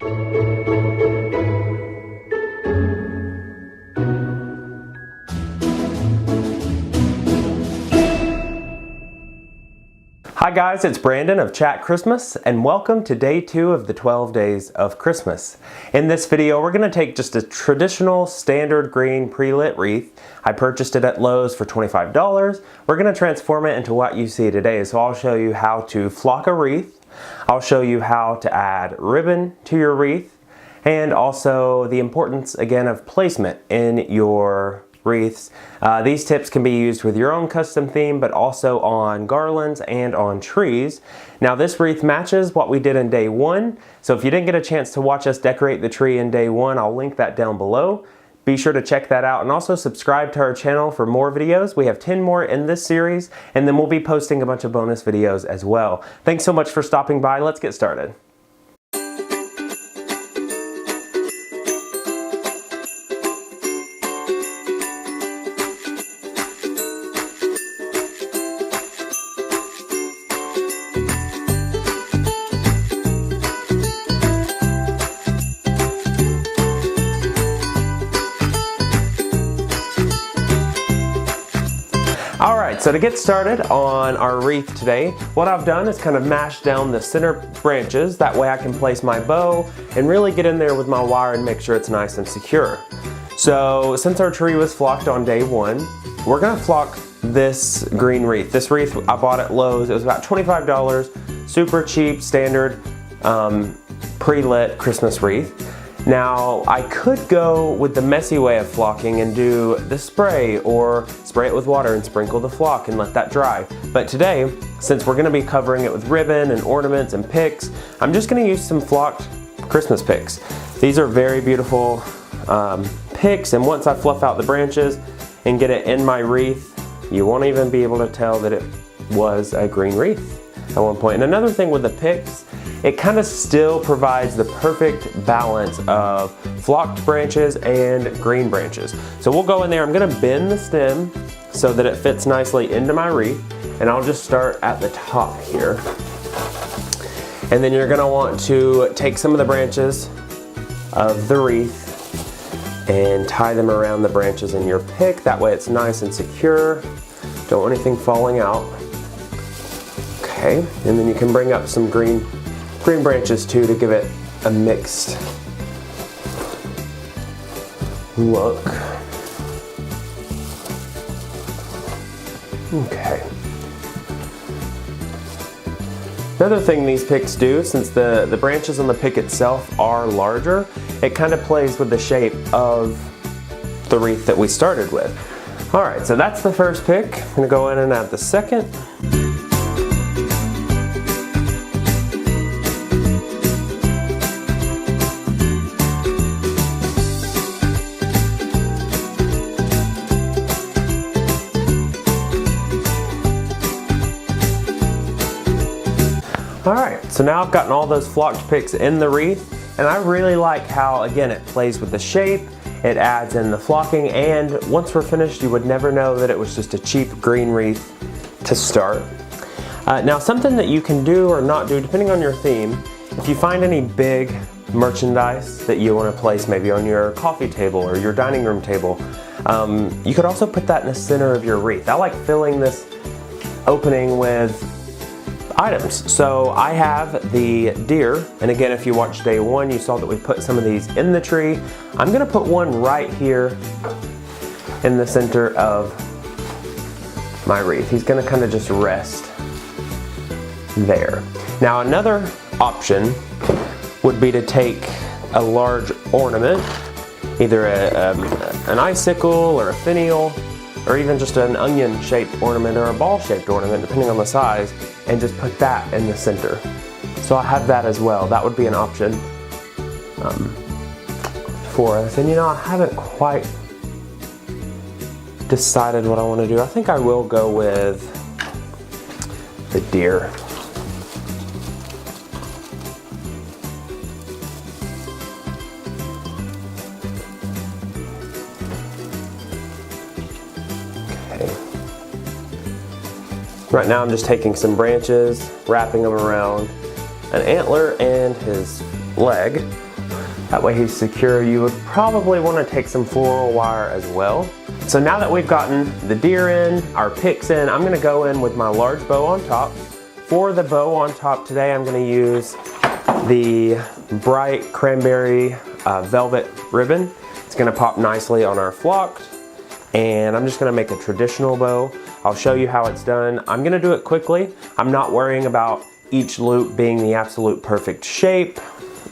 Hi guys, it's Brandon of Chat Christmas and welcome to day 2 of the 12 days of Christmas. In this video we're going to take just a traditional standard green pre-lit wreath. I purchased it at Lowe's for $25. We're going to transform it into what you see today. So I'll show you how to flock a wreath, I'll show you how to add ribbon to your wreath, and also the importance again of placement in your wreaths. These tips can be used with your own custom theme, but also on garlands and on trees. Now this wreath matches what we did in day 1, so if you didn't get a chance to watch us decorate the tree in day 1, I'll link that down below. Be sure to check that out and also subscribe to our channel for more videos. We have 10 more in this series, and then we'll be posting a bunch of bonus videos as well. Thanks so much for stopping by. Let's get started. Alright, so to get started on our wreath today, what I've done is kind of mashed down the center branches. That way I can place my bow and really get in there with my wire and make sure it's nice and secure. So since our tree was flocked on day 1, we're going to flock this green wreath. This wreath I bought at Lowe's. It was about $25, super cheap, standard pre-lit Christmas wreath. Now, I could go with the messy way of flocking and do the spray, or spray it with water and sprinkle the flock and let that dry. But today, since we're going to be covering it with ribbon and ornaments and picks, I'm just going to use some flocked Christmas picks. These are very beautiful picks, and once I fluff out the branches and get it in my wreath, you won't even be able to tell that it was a green wreath at one point. And another thing with the picks, it kind of still provides the perfect balance of flocked branches and green branches. So we'll go in there, I'm going to bend the stem so that it fits nicely into my wreath, and I'll just start at the top here. And then you're going to want to take some of the branches of the wreath and tie them around the branches in your pick. That way it's nice and secure. Don't want anything falling out. Okay, and then you can bring up some green branches too to give it a mixed look. Okay. Another thing these picks do, since the branches on the pick itself are larger, it kind of plays with the shape of the wreath that we started with. Alright, so that's the first pick. I'm going to go in and add the second. Alright, so now I've gotten all those flocked picks in the wreath, and I really like how, again, it plays with the shape, it adds in the flocking, and once we're finished, you would never know that it was just a cheap green wreath to start. Now, something that you can do or not do, depending on your theme, if you find any big merchandise that you want to place maybe on your coffee table or your dining room table, you could also put that in the center of your wreath. I like filling this opening with items. So I have the deer, and again, if you watched day 1, you saw that we put some of these in the tree. I'm going to put one right here in the center of my wreath. He's going to kind of just rest there. Now another option would be to take a large ornament, either an icicle or a finial, or even just an onion-shaped ornament or a ball-shaped ornament, depending on the size, and just put that in the center. So I have that as well. That would be an option for us. And you know, I haven't quite decided what I want to do. I think I will go with the deer. Right now I'm just taking some branches, wrapping them around an antler and his leg, That way he's secure. You would probably want to take some floral wire as well. So now that we've gotten the deer in, our picks in, I'm going to go in with my large bow on top. For the bow on top today, I'm going to use the bright cranberry velvet ribbon. It's going to pop nicely on our flocked, and I'm just going to make a traditional bow. I'll show you how it's done. I'm going to do it quickly. I'm not worrying about each loop being the absolute perfect shape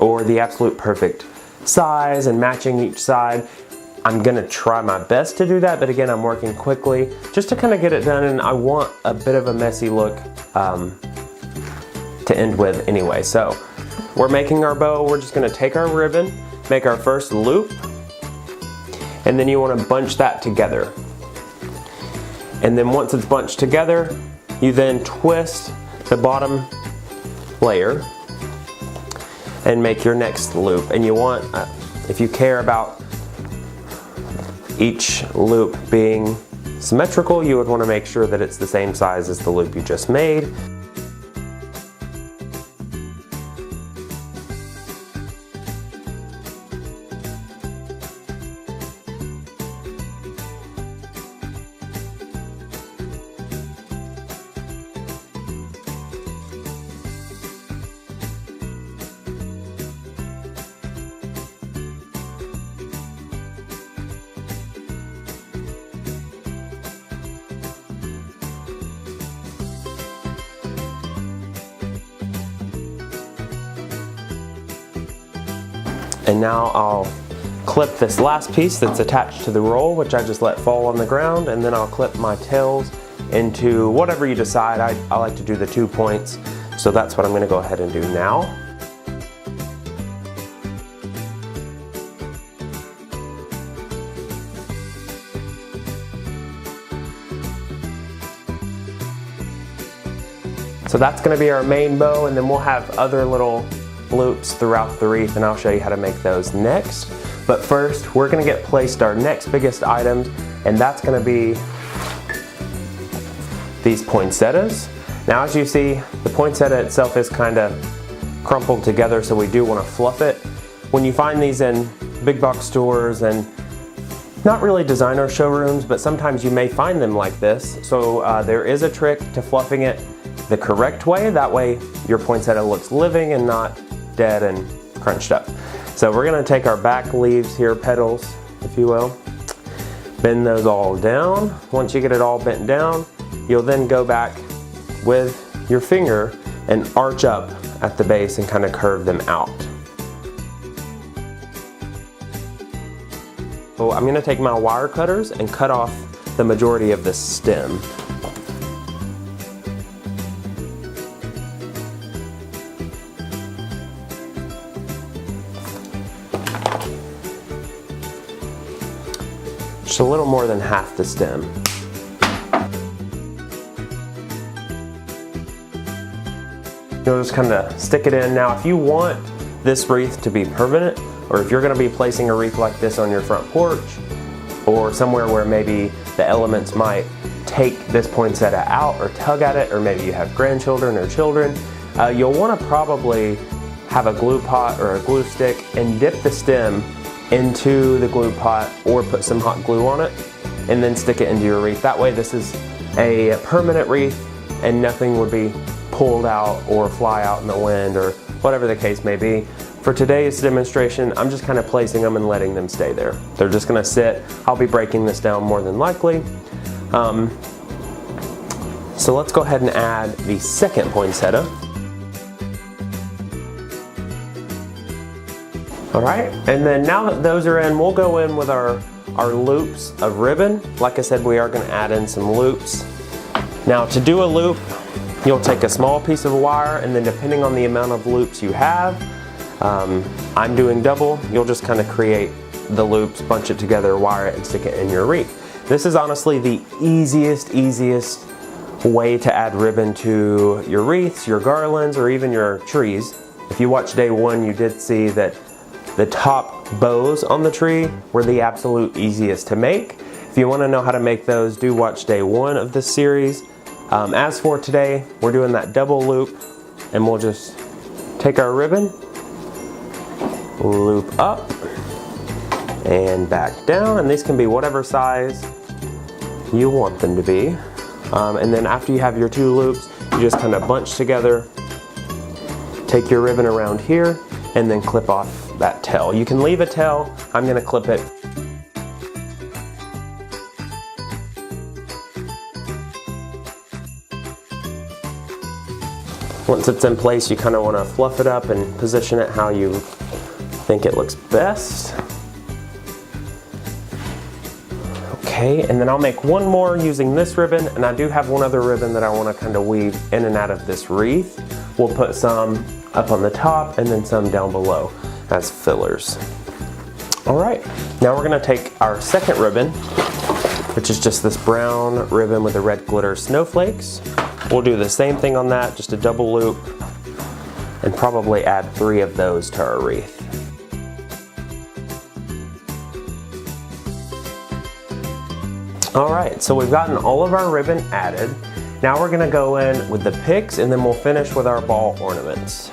or the absolute perfect size and matching each side. I'm going to try my best to do that, but again, I'm working quickly just to kind of get it done, and I want a bit of a messy look to end with anyway. So we're making our bow. We're just going to take our ribbon, make our first loop, and then you want to bunch that together. And then once it's bunched together, you then twist the bottom layer and make your next loop. And you want, if you care about each loop being symmetrical, you would want to make sure that it's the same size as the loop you just made. And now I'll clip this last piece that's attached to the roll, which I just let fall on the ground, and then I'll clip my tails into whatever you decide. I like to do the 2 points, so that's what I'm going to go ahead and do now. So that's going to be our main bow, and then we'll have other little loops throughout the wreath, and I'll show you how to make those next. But first, we're going to get placed our next biggest items, and that's going to be these poinsettias. Now, as you see, the poinsettia itself is kind of crumpled together, so we do want to fluff it. When you find these in big box stores and not really designer showrooms, but sometimes you may find them like this. So there is a trick to fluffing it the correct way. That way your poinsettia looks living and not dead and crunched up. So we're going to take our back leaves here, petals, if you will, bend those all down. Once you get it all bent down, you'll then go back with your finger and arch up at the base and kind of curve them out. So I'm going to take my wire cutters and cut off the majority of the stem. Just a little more than half the stem. You'll just kind of stick it in. Now, if you want this wreath to be permanent, or if you're going to be placing a wreath like this on your front porch, or somewhere where maybe the elements might take this poinsettia out or tug at it, or maybe you have grandchildren or children, you'll want to probably have a glue pot or a glue stick and dip the stem into the glue pot, or put some hot glue on it and then stick it into your wreath. That way this is a permanent wreath and nothing would be pulled out or fly out in the wind or whatever the case may be. For today's demonstration, I'm just kind of placing them and letting them stay there. They're just going to sit. I'll be breaking this down more than likely. So let's go ahead and add the second poinsettia. All right, and then now that those are in, we'll go in with our loops of ribbon. Like I said, we are going to add in some loops. Now, to do a loop, you'll take a small piece of wire, and then depending on the amount of loops you have, I'm doing double, you'll just kind of create the loops, bunch it together, wire it, and stick it in your wreath. This is honestly the easiest way to add ribbon to your wreaths, your garlands, or even your trees. If you watched day one, you did see that the top bows on the tree were the absolute easiest to make. If you want to know how to make those, do watch day one of this series. As for today, we're doing that double loop, and we'll just take our ribbon loop up and back down, and these can be whatever size you want them to be. And then after you have your 2 loops, you just kind of bunch together, take your ribbon around here, and then clip off that tail. You can leave a tail, I'm gonna clip it. Once it's in place, you kind of want to fluff it up and position it how you think it looks best. Okay, and then I'll make one more using this ribbon, and I do have one other ribbon that I want to kind of weave in and out of this wreath. We'll put some up on the top and then some down below as fillers. All right, now we're going to take our second ribbon, which is just this brown ribbon with the red glitter snowflakes. We'll do the same thing on that, just a double loop, and probably add 3 of those to our wreath. All right, so we've gotten all of our ribbon added. Now we're gonna go in with the picks, and then we'll finish with our ball ornaments.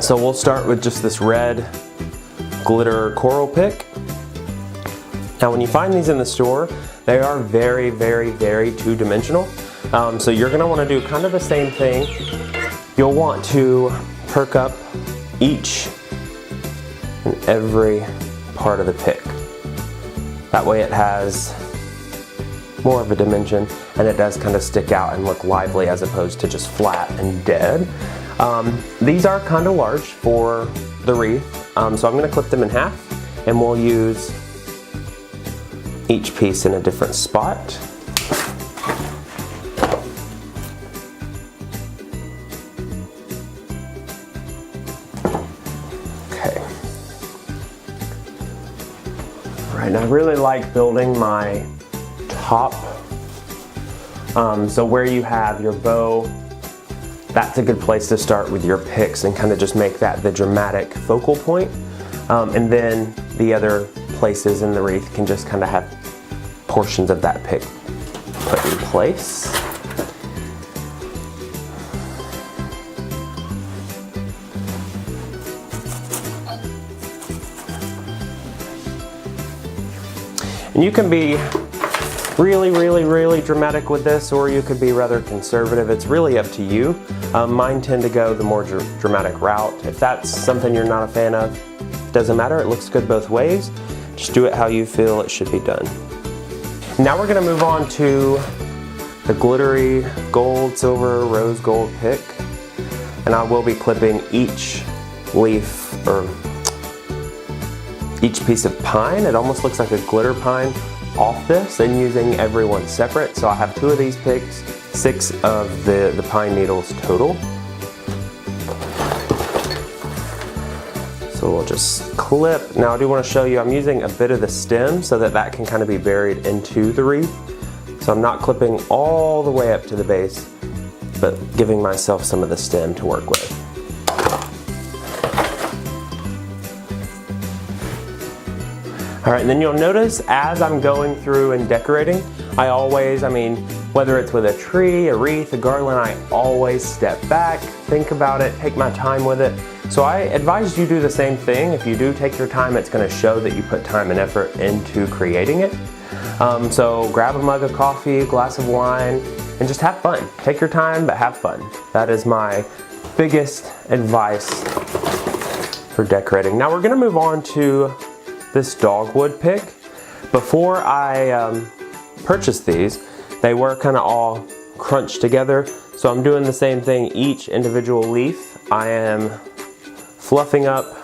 So we'll start with just this red glitter coral pick. Now when you find these in the store, they are very, very, very two-dimensional. So you're gonna wanna do kind of the same thing. You'll want to perk up each and every part of the pick. That way it has more of a dimension, and it does kind of stick out and look lively as opposed to just flat and dead. These are kind of large for the wreath, so I'm gonna clip them in half, and we'll use each piece in a different spot. Okay. All right, and I really like building my top. So where you have your bow, that's a good place to start with your picks and kind of just make that the dramatic focal point. And then the other places in the wreath can just kind of have portions of that pick put in place. And you can be really, really, really dramatic with this, or you could be rather conservative. It's really up to you. Mine tend to go the more dramatic route. If that's something you're not a fan of, doesn't matter. It looks good both ways. Just do it how you feel it should be done. Now we're gonna move on to the glittery gold, silver, rose gold pick. And I will be clipping each leaf or each piece of pine. It almost looks like a glitter pine off this, and using every one separate. So I have 2 of these picks, 6 of the pine needles total. So we'll just clip. Now I do want to show you, I'm using a bit of the stem so that can kind of be buried into the wreath. So I'm not clipping all the way up to the base, but giving myself some of the stem to work with. All right, and then you'll notice as I'm going through and decorating, I always, whether it's with a tree, a wreath, a garland, I always step back, think about it, take my time with it. So I advise you do the same thing. If you do take your time, it's gonna show that you put time and effort into creating it. So grab a mug of coffee, a glass of wine, and just have fun. Take your time, but have fun. That is my biggest advice for decorating. Now we're gonna move on to this dogwood pick. Before I purchased these, they were kind of all crunched together. So I'm doing the same thing. Each individual leaf I am fluffing up,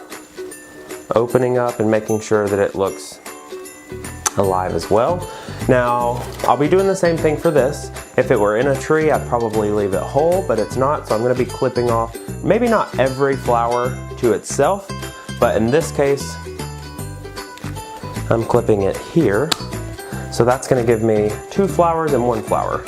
opening up, and making sure that it looks alive as well. Now, I'll be doing the same thing for this. If it were in a tree, I'd probably leave it whole, but it's not, so I'm gonna be clipping off, maybe not every flower to itself, but in this case, I'm clipping it here. So that's gonna give me 2 flowers and 1 flower.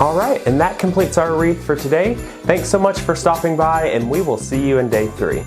Alright, and that completes our wreath for today. Thanks so much for stopping by, and we will see you in day 3.